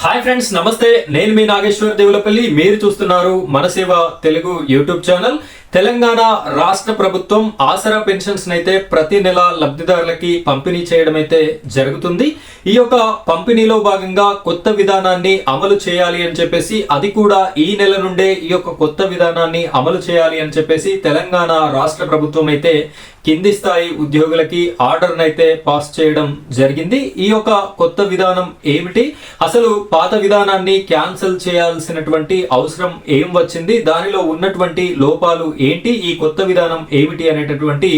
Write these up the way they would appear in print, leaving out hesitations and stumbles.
Hi friends, నమస్తే. నేను మీ నాగేశ్వర్ దేవులపల్లి. మీరు చూస్తున్నారు మన సేవ తెలుగు యూట్యూబ్ ఛానల్. తెలంగాణ రాష్ట్ర ప్రభుత్వం ఆసరా పెన్షన్స్ అయితే ప్రతి నెల లబ్ధిదారులకి పంపిణీ చేయడం అయితే జరుగుతుంది. ఈ యొక్క పంపిణీలో భాగంగా కొత్త విధానాన్ని అమలు చేయాలి అని చెప్పేసి, అది కూడా ఈ నెల నుండే ఈ యొక్క కొత్త విధానాన్ని అమలు చేయాలి అని చెప్పేసి తెలంగాణ రాష్ట్ర ప్రభుత్వం అయితే కింది స్థాయి ఉద్యోగులకి ఆర్డర్ అయితే పాస్ చేయడం జరిగింది. ఈ యొక్క కొత్త విధానం ఏమిటి, అసలు పాత విధానాన్ని క్యాన్సిల్ చేయాల్సినటువంటి అవసరం ఏం వచ్చింది, దానిలో ఉన్నటువంటి లోపాలు ఏంటి, ఈ కొత్త విధానం ఏమిటి అనేటటువంటి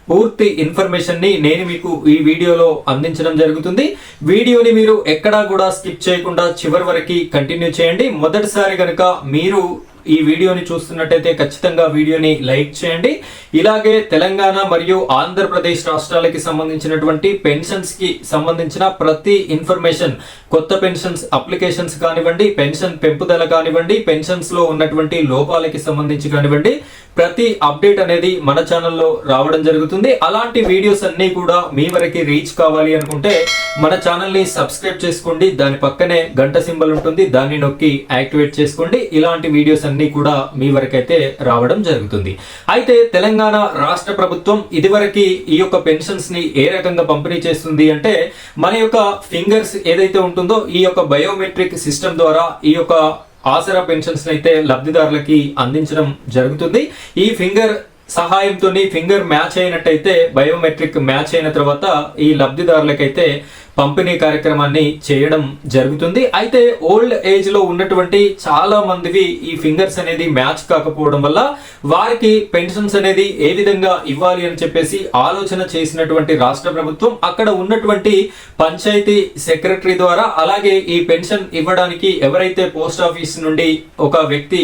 పూర్తి ఇన్ఫర్మేషన్ ని నేను మీకు ఈ వీడియోలో అందించడం జరుగుతుంది. వీడియోని మీరు ఎక్కడా కూడా స్కిప్ చేయకుండా చివరి వరకు కంటిన్యూ చేయండి. మొదటిసారి కనుక మీరు ఈ వీడియోని చూస్తున్నట్టయితే ఖచ్చితంగా వీడియోని లైక్ చేయండి. ఇలాగే తెలంగాణ మరియు ఆంధ్రప్రదేశ్ రాష్ట్రాలకి సంబంధించినటువంటి పెన్షన్స్ కి సంబంధించిన ప్రతి ఇన్ఫర్మేషన్, కొత్త పెన్షన్స్ అప్లికేషన్స్ కానివ్వండి, పెన్షన్ పెంపుదల కానివ్వండి, పెన్షన్స్ లో ఉన్నటువంటి లోపాలకి సంబంధించి కానివ్వండి, ప్రతి అప్డేట్ అనేది మన ఛానల్లో రావడం జరుగుతుంది. అలాంటి వీడియోస్ అన్ని కూడా మీ వరకు రీచ్ కావాలి అనుకుంటే మన ఛానల్ ని సబ్స్క్రైబ్ చేసుకోండి. దాని పక్కనే గంట సింబల్ ఉంటుంది, దాన్ని నొక్కి యాక్టివేట్ చేసుకోండి. ఇలాంటి వీడియోస్ అన్ని కూడా మీ వరకైతే రావడం జరుగుతుంది. అయితే తెలంగాణ రాష్ట్ర ప్రభుత్వం ఇదివరకు ఈ యొక్క పెన్షన్స్ ని ఏ రకంగా పంపిణీ చేస్తుంది అంటే, మన యొక్క ఫింగర్స్ ఏదైతే ఉంటుందో ఈ యొక్క బయోమెట్రిక్ సిస్టమ్ ద్వారా ఈ యొక్క ఆసరా పెన్షన్స్ అయితే లబ్ధిదారులకి అందించడం జరుగుతుంది. ఈ ఫింగర్ సహాయంతో ఫింగర్ మ్యాచ్ అయినట్టయితే, బయోమెట్రిక్ మ్యాచ్ అయిన తర్వాత ఈ లబ్ధిదారులకైతే పంపిణీ కార్యక్రమాన్ని చేయడం జరుగుతుంది. అయితే ఓల్డ్ ఏజ్ లో ఉన్నటువంటి చాలా మందివి ఈ ఫింగర్స్ అనేది మ్యాచ్ కాకపోవడం వల్ల వారికి పెన్షన్స్ అనేది ఏ విధంగా ఇవ్వాలి అని చెప్పేసి ఆలోచన చేసినటువంటి రాష్ట్ర ప్రభుత్వం అక్కడ ఉన్నటువంటి పంచాయతీ సెక్రటరీ ద్వారా, అలాగే ఈ పెన్షన్ ఇవ్వడానికి ఎవరైతే పోస్ట్ ఆఫీస్ నుండి ఒక వ్యక్తి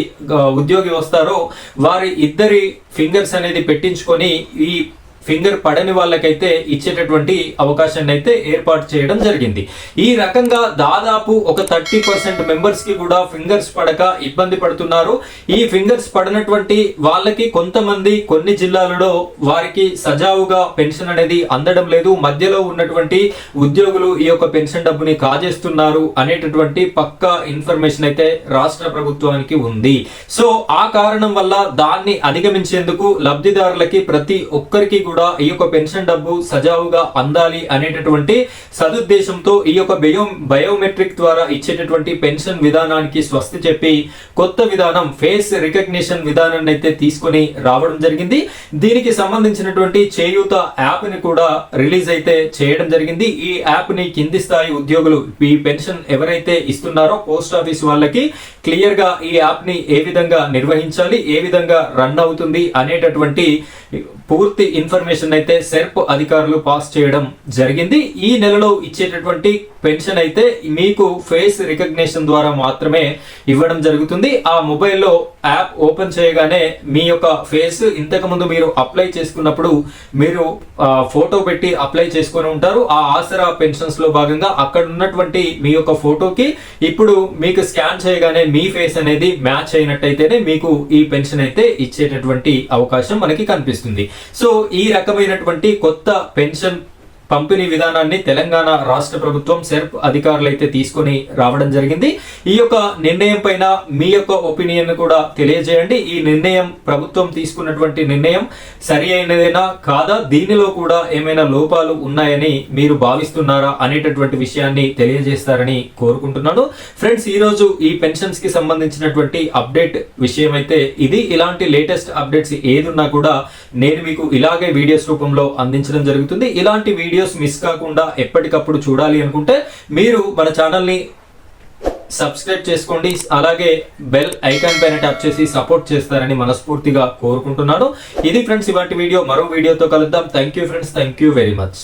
ఉద్యోగి వస్తారో వారి ఇద్దరి ఫింగర్స్ అనేది పెట్టించుకొని ఈ ఫింగర్ పడని వాళ్ళకైతే ఇచ్చేటటువంటి అవకాశాన్ని అయితే ఏర్పాటు చేయడం జరిగింది. ఈ రకంగా దాదాపు ఒక 30% మెంబర్స్ కి కూడా ఫింగర్స్ పడక ఇబ్బంది పడుతున్నారు. ఈ ఫింగర్స్ పడినటువంటి వాళ్ళకి కొంతమంది కొన్ని జిల్లాలలో వారికి సజావుగా పెన్షన్ అనేది అందడం లేదు, మధ్యలో ఉన్నటువంటి ఉద్యోగులు ఈ యొక్క పెన్షన్ డబ్బుని కాజేస్తున్నారు అనేటటువంటి పక్కా ఇన్ఫర్మేషన్ అయితే రాష్ట్ర ప్రభుత్వానికి ఉంది. సో ఆ కారణం వల్ల దాన్ని అధిగమించేందుకు లబ్ధిదారులకి ప్రతి ఒక్కరికి కూడా ఈ యొక్క పెన్షన్ డబ్బు సజావుగా అందాలి అనేటటువంటి సదుద్దేశంతో ఈ యొక్క బయోమెట్రిక్ ద్వారా ఇచ్చేటటువంటి పెన్షన్ విధానానికి స్వస్తి చెప్పి కొత్త విధానం ఫేస్ రికగ్నిషన్ విధానాన్ని అయితే తీసుకొని రావడం జరిగింది. దీనికి సంబంధించినటువంటి చేయూత యాప్ ని కూడా రిలీజ్ అయితే చేయడం జరిగింది. ఈ యాప్ ని కింది స్థాయి ఉద్యోగులు ఈ పెన్షన్ ఎవరైతే ఇస్తున్నారో పోస్ట్ ఆఫీస్ వాళ్ళకి క్లియర్ గా ఈ యాప్ ని ఏ విధంగా నిర్వహించాలి, ఏ విధంగా రన్ అవుతుంది అనేటటువంటి పూర్తి ఇన్ఫర్మేషన్ అయితే సెర్ప్ అధికారులు పాస్ చేయడం జరిగింది. ఈ నెలలో ఇచ్చేటటువంటి పెన్షన్ అయితే మీకు ఫేస్ రికగ్నిషన్ ద్వారా మాత్రమే ఇవ్వడం జరుగుతుంది. ఆ మొబైల్లో యాప్ ఓపెన్ చేయగానే మీ యొక్క ఫేస్, ఇంతకు ముందు మీరు అప్లై చేసుకున్నప్పుడు మీరు ఫోటో పెట్టి అప్లై చేసుకొని ఉంటారు. ఆ ఆసరా పెన్షన్స్ లో భాగంగా అక్కడ ఉన్నటువంటి మీ యొక్క ఫోటోకి ఇప్పుడు మీకు స్కాన్ చేయగానే మీ ఫేస్ అనేది మ్యాచ్ అయినట్టయితేనే మీకు ఈ పెన్షన్ అయితే ఇచ్చేటటువంటి అవకాశం మనకి కనిపిస్తుంది. సో ఈ రకమైనటువంటి కొత్త పెన్షన్ పంపిణీ విధానాన్ని తెలంగాణ రాష్ట్ర ప్రభుత్వం సెర్ప్ అధికారులు అయితే తీసుకొని రావడం జరిగింది. ఈ యొక్క నిర్ణయం పైన మీ యొక్క ఒపీనియన్ కూడా తెలియజేయండి. ఈ నిర్ణయం, ప్రభుత్వం తీసుకున్నటువంటి నిర్ణయం సరి అయినదేనా కాదా, దీనిలో కూడా ఏమైనా లోపాలు ఉన్నాయని మీరు భావిస్తున్నారా అనేటటువంటి విషయాన్ని తెలియజేస్తారని కోరుకుంటున్నాను. ఫ్రెండ్స్, ఈ రోజు ఈ పెన్షన్స్ కి సంబంధించినటువంటి అప్డేట్ విషయం అయితే ఇది. ఇలాంటి లేటెస్ట్ అప్డేట్స్ ఏదున్నా కూడా నేను మీకు ఇలాగే వీడియోస్ రూపంలో అందించడం జరుగుతుంది. ఇలాంటి వీడియోస్ మిస్ కాకుండా ఎప్పటికప్పుడు చూడాలి అనుకుంటే మీరు మన ఛానల్ ని సబ్స్క్రైబ్ చేసుకోండి. అలాగే బెల్ ఐకాన్ పైన ట్యాప్ చేసి సపోర్ట్ చేస్తారని మనస్ఫూర్తిగా కోరుకుంటున్నాను. ఇది ఫ్రెండ్స్ ఇవాటి వీడియో. మరో వీడియోతో కలుద్దాం. Thank you friends, thank you very much.